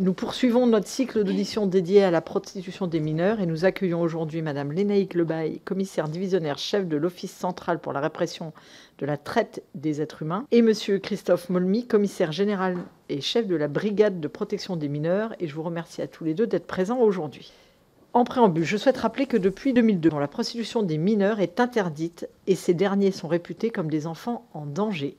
Nous poursuivons notre cycle d'auditions dédié à la prostitution des mineurs et nous accueillons aujourd'hui Madame Lénaïque Lebaille, commissaire divisionnaire chef de l'Office central pour la répression de la traite des êtres humains, et Monsieur Christophe Molmy, commissaire général et chef de la brigade de protection des mineurs, et je vous remercie à tous les deux d'être présents aujourd'hui. En préambule, je souhaite rappeler que depuis 2002, la prostitution des mineurs est interdite et ces derniers sont réputés comme des enfants en danger.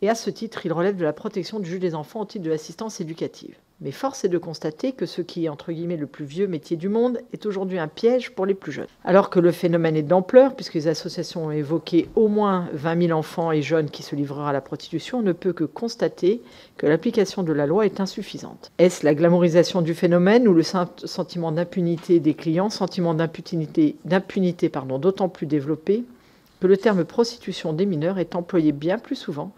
Et à ce titre, ils relèvent de la protection du juge des enfants au titre de l'assistance éducative. Mais force est de constater que ce qui est entre guillemets le plus vieux métier du monde est aujourd'hui un piège pour les plus jeunes. Alors que le phénomène est d'ampleur, puisque les associations ont évoqué au moins 20 000 enfants et jeunes qui se livreraient à la prostitution, on ne peut que constater que l'application de la loi est insuffisante. Est-ce la glamourisation du phénomène ou le sentiment d'impunité des clients, sentiment d'impunité d'autant plus développé que le terme prostitution des mineurs est employé bien plus souvent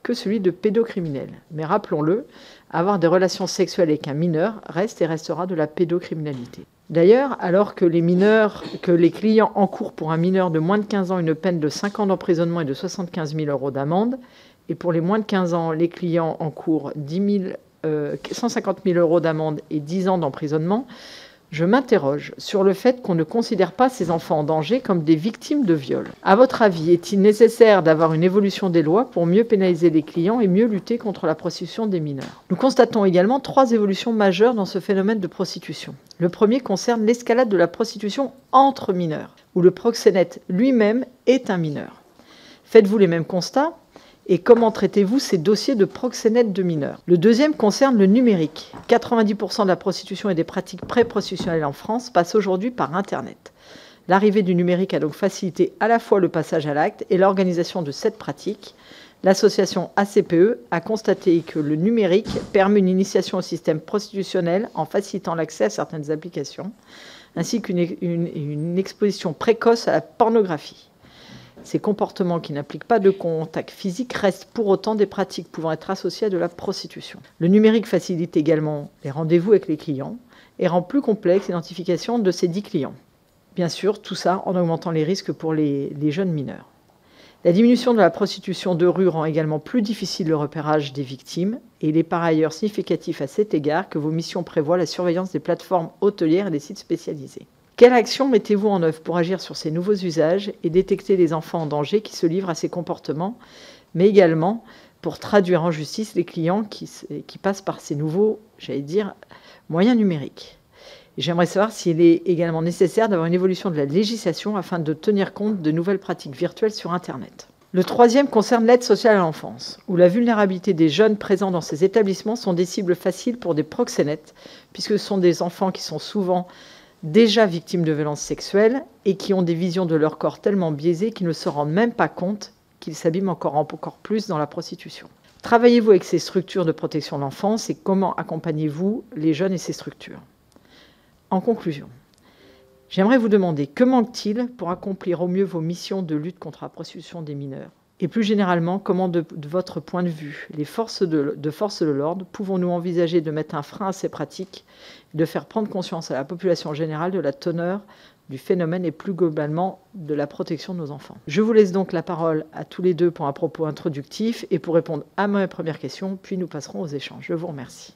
que celui de pédocriminel. Mais rappelons-le, avoir des relations sexuelles avec un mineur reste et restera de la pédocriminalité. D'ailleurs, alors que les clients encourent pour un mineur de moins de 15 ans une peine de 5 ans d'emprisonnement et de 75 000 € d'amende, et pour les moins de 15 ans, les clients encourent 150 000 € d'amende et 10 ans d'emprisonnement, je m'interroge sur le fait qu'on ne considère pas ces enfants en danger comme des victimes de viol. À votre avis, est-il nécessaire d'avoir une évolution des lois pour mieux pénaliser les clients et mieux lutter contre la prostitution des mineurs? Nous constatons également 3 évolutions majeures dans ce phénomène de prostitution. Le premier concerne l'escalade de la prostitution entre mineurs, où le proxénète lui-même est un mineur. Faites-vous les mêmes constats ? Et comment traitez-vous ces dossiers de proxénètes de mineurs? Le deuxième concerne le numérique. 90% de la prostitution et des pratiques pré-prostitutionnelles en France passent aujourd'hui par Internet. L'arrivée du numérique a donc facilité à la fois le passage à l'acte et l'organisation de cette pratique. L'association ACPE a constaté que le numérique permet une initiation au système prostitutionnel en facilitant l'accès à certaines applications, ainsi qu'une exposition précoce à la pornographie. Ces comportements qui n'impliquent pas de contact physique restent pour autant des pratiques pouvant être associées à de la prostitution. Le numérique facilite également les rendez-vous avec les clients et rend plus complexe l'identification de ces dits clients. Bien sûr, tout ça en augmentant les risques pour les jeunes mineurs. La diminution de la prostitution de rue rend également plus difficile le repérage des victimes et il est par ailleurs significatif à cet égard que vos missions prévoient la surveillance des plateformes hôtelières et des sites spécialisés. Quelle action mettez-vous en œuvre pour agir sur ces nouveaux usages et détecter les enfants en danger qui se livrent à ces comportements, mais également pour traduire en justice les clients qui passent par ces nouveaux, moyens numériques? J'aimerais savoir s'il est également nécessaire d'avoir une évolution de la législation afin de tenir compte de nouvelles pratiques virtuelles sur Internet. Le troisième concerne l'aide sociale à l'enfance, où la vulnérabilité des jeunes présents dans ces établissements sont des cibles faciles pour des proxénètes, puisque ce sont des enfants qui sont souvent déjà victimes de violences sexuelles et qui ont des visions de leur corps tellement biaisées qu'ils ne se rendent même pas compte qu'ils s'abîment encore plus dans la prostitution. Travaillez-vous avec ces structures de protection de l'enfance et comment accompagnez-vous les jeunes et ces structures? En conclusion, j'aimerais vous demander que manque-t-il pour accomplir au mieux vos missions de lutte contre la prostitution des mineurs? Et plus généralement, comment, de votre point de vue, les forces de l'ordre, pouvons-nous envisager de mettre un frein à ces pratiques et de faire prendre conscience à la population générale de la teneur du phénomène et plus globalement de la protection de nos enfants? Je vous laisse donc la parole à tous les deux pour un propos introductif et pour répondre à ma première question, puis nous passerons aux échanges. Je vous remercie.